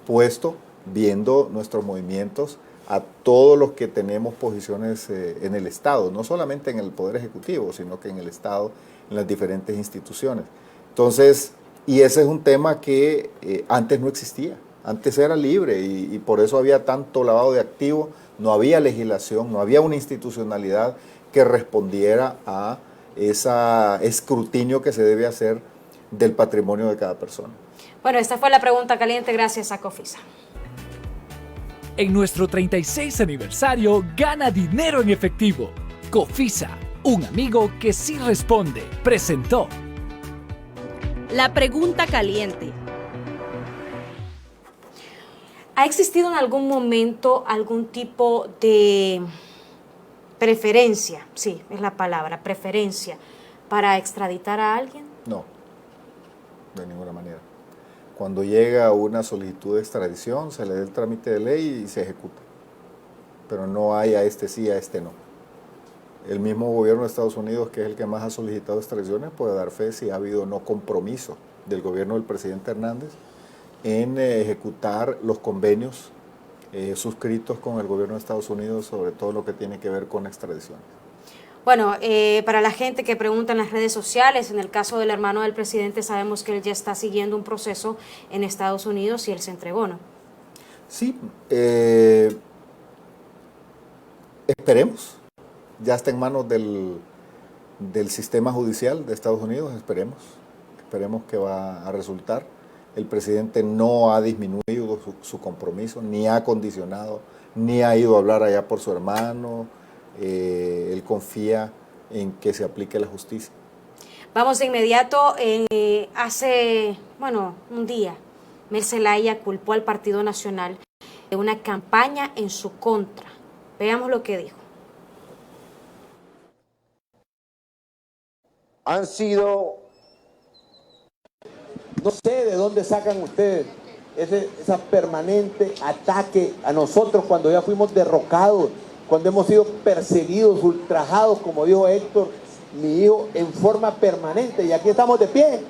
puesto, viendo nuestros movimientos, a todos los que tenemos posiciones en el Estado, no solamente en el Poder Ejecutivo, sino que en el Estado, en las diferentes instituciones. Entonces, y ese es un tema que antes no existía, antes era libre y por eso había tanto lavado de activos, no había legislación, no había una institucionalidad que respondiera a ese escrutinio que se debe hacer del patrimonio de cada persona. Bueno, esta fue la pregunta caliente gracias a Cofisa. En nuestro 36 aniversario, gana dinero en efectivo. Cofisa, un amigo que sí responde, presentó. La pregunta caliente. ¿Ha existido en algún momento algún tipo de preferencia, sí, es la palabra, preferencia, para extraditar a alguien? No, de ninguna manera. Cuando llega una solicitud de extradición, se le da el trámite de ley y se ejecuta. Pero no hay a este sí, a este no. El mismo gobierno de Estados Unidos, que es el que más ha solicitado extradiciones, puede dar fe si ha habido o no compromiso del gobierno del presidente Hernández en ejecutar los convenios suscritos con el gobierno de Estados Unidos sobre todo lo que tiene que ver con extradiciones. Bueno, para la gente que pregunta en las redes sociales, en el caso del hermano del presidente, sabemos que él ya está siguiendo un proceso en Estados Unidos y él se entregó, ¿no? Sí, esperemos. Ya está en manos del sistema judicial de Estados Unidos, esperemos que va a resultar. El presidente no ha disminuido su compromiso, ni ha condicionado, ni ha ido a hablar allá por su hermano. Él confía en que se aplique la justicia. Vamos de inmediato. Hace un día, Mel Zelaya culpó al Partido Nacional de una campaña en su contra. Veamos lo que dijo. Han sido, no sé de dónde sacan ustedes esa permanente ataque a nosotros cuando ya fuimos derrocados, cuando hemos sido perseguidos, ultrajados, como dijo Héctor, mi hijo, en forma permanente. Y aquí estamos de pie,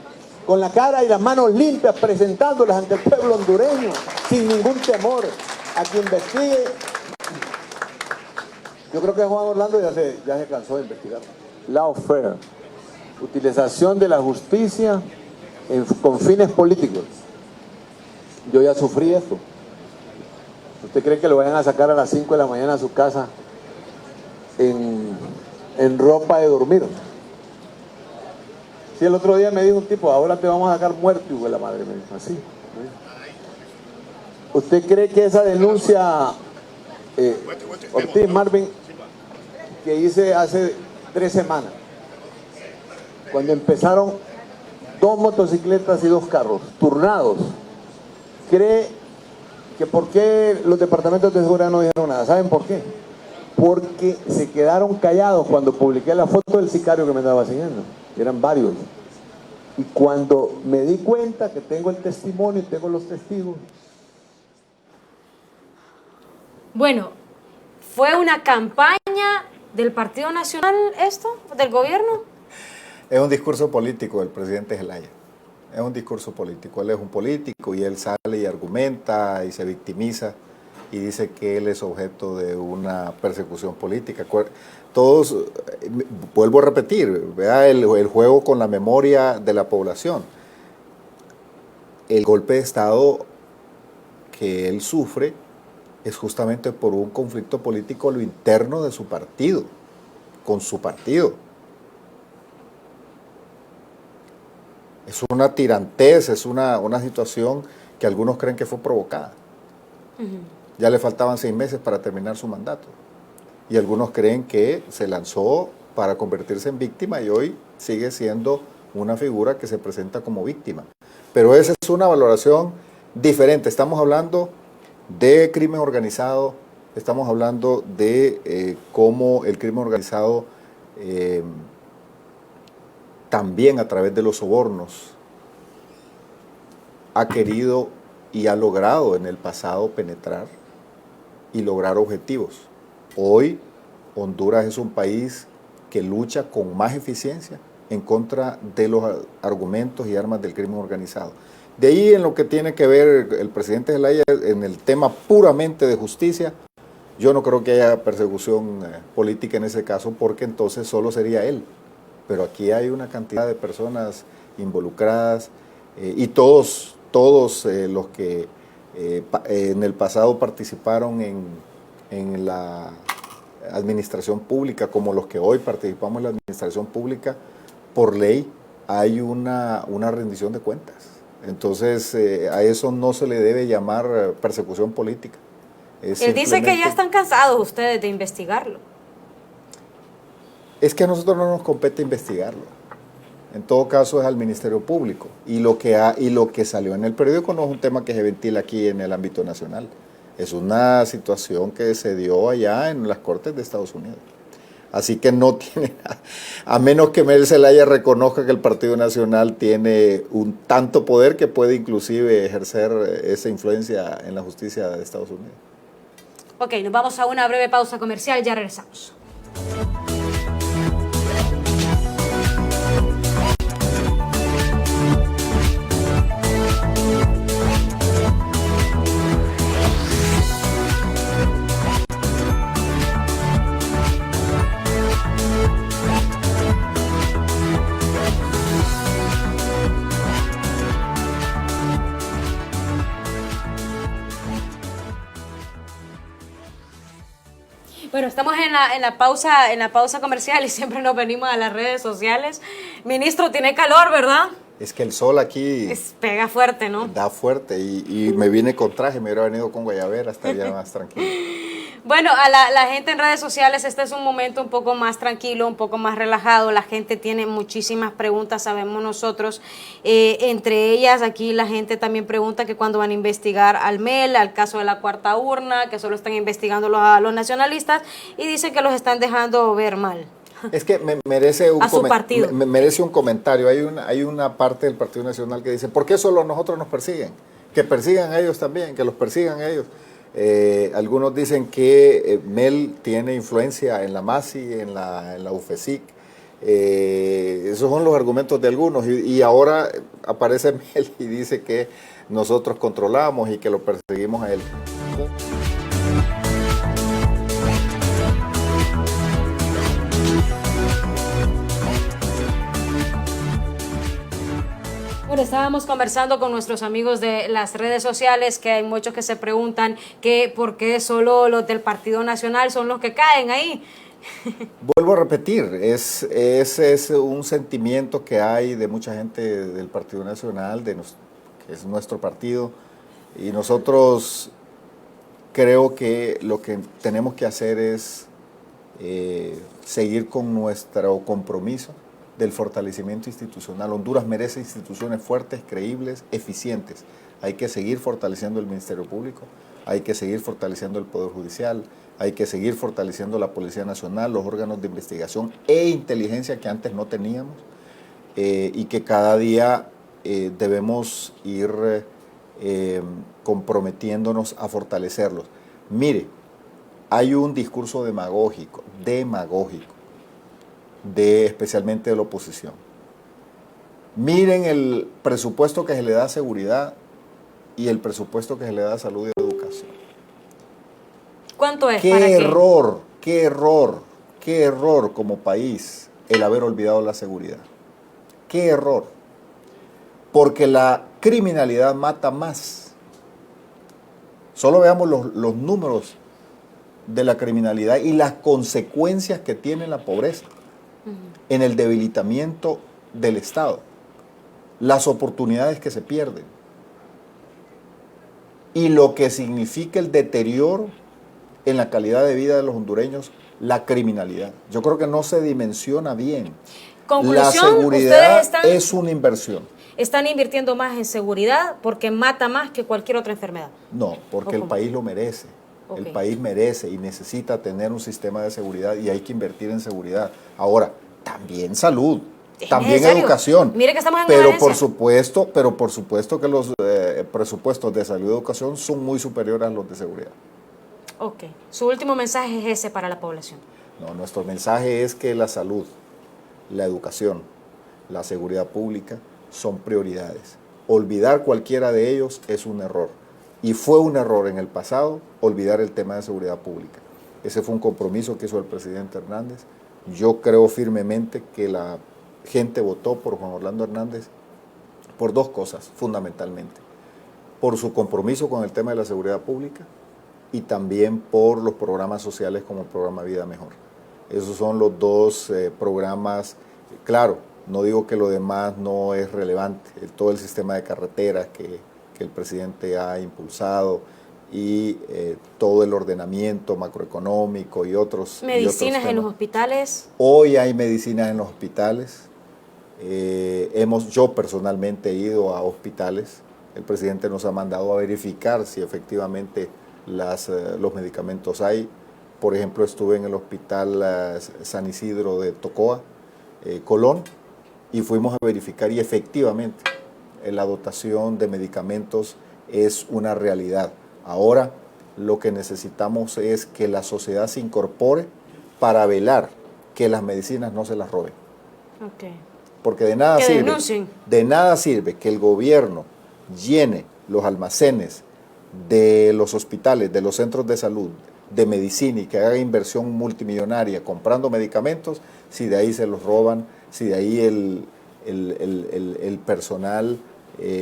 con la cara y las manos limpias, presentándolas ante el pueblo hondureño, sin ningún temor a que investigue. Yo creo que Juan Orlando ya se cansó de investigar. Lawfare, utilización de la justicia con fines políticos. Yo ya sufrí esto. ¿Usted cree que lo vayan a sacar a las 5 de la mañana a su casa en ropa de dormir? Sí, el otro día me dijo un tipo, ahora te vamos a sacar muerto, hijo de la madre, me dijo así. ¿Usted cree que esa denuncia, Ortiz Marvin, que hice hace 3 semanas, cuando empezaron 2 motocicletas y 2 carros turnados, cree que por qué los departamentos de seguridad no dijeron nada? ¿Saben por qué? porque se quedaron callados cuando publiqué la foto del sicario que me andaba siguiendo. Eran varios. Y cuando me di cuenta que tengo el testimonio y tengo los testigos. Bueno, ¿fue una campaña del Partido Nacional esto, del gobierno? Es un discurso político del presidente Zelaya. Es un discurso político. Él es un político y él sale y argumenta y se victimiza y dice que él es objeto de una persecución política. Todos, vuelvo a repetir, vea el juego con la memoria de la población. El golpe de Estado que él sufre es justamente por un conflicto político a lo interno de su partido, con su partido. Es una tirantez, es una situación que algunos creen que fue provocada. Ya le faltaban 6 meses para terminar su mandato. Y algunos creen que se lanzó para convertirse en víctima y hoy sigue siendo una figura que se presenta como víctima. Pero esa es una valoración diferente. Estamos hablando de crimen organizado, estamos hablando de cómo el crimen organizado también a través de los sobornos ha querido y ha logrado en el pasado penetrar y lograr objetivos. Hoy Honduras es un país que lucha con más eficiencia en contra de los argumentos y armas del crimen organizado. De ahí en lo que tiene que ver el presidente Zelaya en el tema puramente de justicia, yo no creo que haya persecución política en ese caso, porque entonces solo sería él. Pero aquí hay una cantidad de personas involucradas y todos los que en el pasado participaron en la administración pública, como los que hoy participamos en la administración pública, por ley hay una rendición de cuentas. Entonces a eso no se le debe llamar persecución política. Él dice que ya están cansados ustedes de investigarlo. Es que a nosotros no nos compete investigarlo. En todo caso es al Ministerio Público. Y lo que salió en el periódico no es un tema que se ventila aquí en el ámbito nacional. Es una situación que se dio allá en las Cortes de Estados Unidos. Así que no tiene, a menos que Mel Zelaya reconozca que el Partido Nacional tiene un tanto poder que puede inclusive ejercer esa influencia en la justicia de Estados Unidos. Ok, nos vamos a una breve pausa comercial, ya regresamos. Bueno, estamos en la pausa comercial y siempre nos venimos a las redes sociales. Ministro, tiene calor, ¿verdad? Es que el sol aquí pega fuerte, ¿no? Da fuerte y me vine con traje, me hubiera venido con guayabera, estaría más tranquilo. Bueno, a la gente en redes sociales, este es un momento un poco más tranquilo, un poco más relajado. La gente tiene muchísimas preguntas, sabemos nosotros. Entre ellas, aquí la gente también pregunta que cuándo van a investigar al MEL, al caso de la cuarta urna, que solo están investigando los nacionalistas, y dicen que los están dejando ver mal. Es que merece un comentario. Hay una parte del Partido Nacional que dice, ¿por qué solo nosotros nos persiguen? Que persigan a ellos también, que los persigan a ellos. Algunos dicen que Mel tiene influencia en la MASI, en la UFESIC. Esos son los argumentos de algunos. Y ahora aparece Mel y dice que nosotros controlamos y que lo perseguimos a él. Bueno, estábamos conversando con nuestros amigos de las redes sociales, que hay muchos que se preguntan que por qué solo los del Partido Nacional son los que caen ahí. Vuelvo a repetir, es un sentimiento que hay de mucha gente del Partido Nacional, que es nuestro partido, y nosotros creo que lo que tenemos que hacer es seguir con nuestro compromiso del fortalecimiento institucional. Honduras merece instituciones fuertes, creíbles, eficientes. Hay que seguir fortaleciendo el Ministerio Público, hay que seguir fortaleciendo el Poder Judicial, hay que seguir fortaleciendo la Policía Nacional, los órganos de investigación e inteligencia que antes no teníamos, y que cada día debemos ir comprometiéndonos a fortalecerlos. Mire, hay un discurso demagógico, especialmente de la oposición. Miren el presupuesto que se le da a seguridad y el presupuesto que se le da a salud y educación. ¿Cuánto es? Qué error como país el haber olvidado la seguridad. Qué error. Porque la criminalidad mata más. Solo veamos los números de la criminalidad y las consecuencias que tiene la pobreza en el debilitamiento del Estado, las oportunidades que se pierden y lo que significa el deterioro en la calidad de vida de los hondureños, la criminalidad. Yo creo que no se dimensiona bien. Conclusión, la seguridad ustedes es una inversión. ¿Están invirtiendo más en seguridad porque mata más que cualquier otra enfermedad? No, porque el país lo merece. El país merece y necesita tener un sistema de seguridad y hay que invertir en seguridad. Ahora, también salud, también educación. Mire que estamos en emergencia. Pero por supuesto que los presupuestos de salud y educación son muy superiores a los de seguridad. Ok. Su último mensaje es ese para la población. No, nuestro mensaje es que la salud, la educación, la seguridad pública son prioridades. Olvidar cualquiera de ellos es un error. Y fue un error en el pasado olvidar el tema de seguridad pública. Ese fue un compromiso que hizo el presidente Hernández. Yo creo firmemente que la gente votó por Juan Orlando Hernández por dos cosas, fundamentalmente. Por su compromiso con el tema de la seguridad pública y también por los programas sociales como el programa Vida Mejor. Esos son los dos programas. Claro, no digo que lo demás no es relevante. Todo el sistema de carreteras que el presidente ha impulsado y todo el ordenamiento macroeconómico y otros. ¿Medicinas en los hospitales? Hoy hay medicinas en los hospitales. Yo personalmente he ido a hospitales. El presidente nos ha mandado a verificar si efectivamente los medicamentos hay. Por ejemplo, estuve en el hospital San Isidro de Tocoa, Colón, y fuimos a verificar y efectivamente la dotación de medicamentos es una realidad. Ahora lo que necesitamos es que la sociedad se incorpore para velar que las medicinas no se las roben. Okay. Porque de nada sirve que el gobierno llene los almacenes de los hospitales, de los centros de salud, de medicina y que haga inversión multimillonaria comprando medicamentos si de ahí se los roban, si de ahí el personal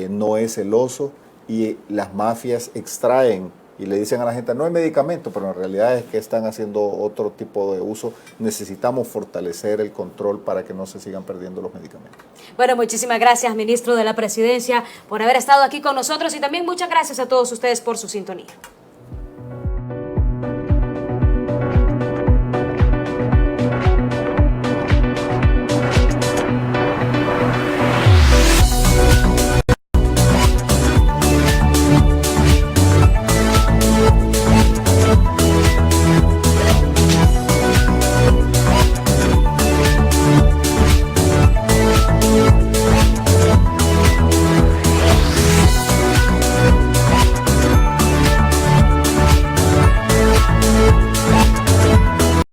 no es celoso y las mafias extraen y le dicen a la gente no hay medicamento, pero en realidad es que están haciendo otro tipo de uso. Necesitamos fortalecer el control para que no se sigan perdiendo los medicamentos. Bueno, muchísimas gracias, ministro de la Presidencia, por haber estado aquí con nosotros y también muchas gracias a todos ustedes por su sintonía.